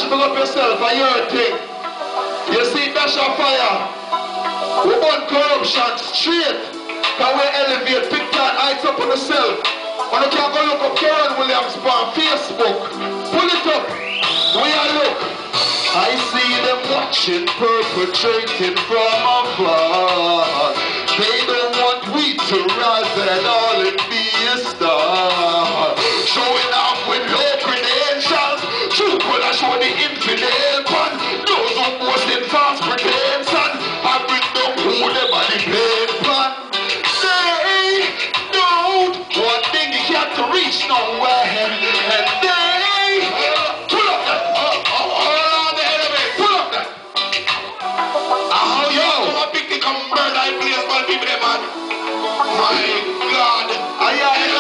Dash, big up yourself, I your thing. You see Dash on fire. We want corruption straight. Can we elevate big time heights up on yourself? When you can go look up Karen Williams on Facebook. Pull it up. We are look. I see them watching, perpetrating from afar. They don't want we to rise and all it be a star. Showing off with low credentials. True color show the infidel pan. Those who boast in false pretension. I bring them who them on the pain pan. They don't want thing you can't reach nowhere. And they pull up that. Pull up that. Yo, I'm a big thing come murder I place for people, man. My God.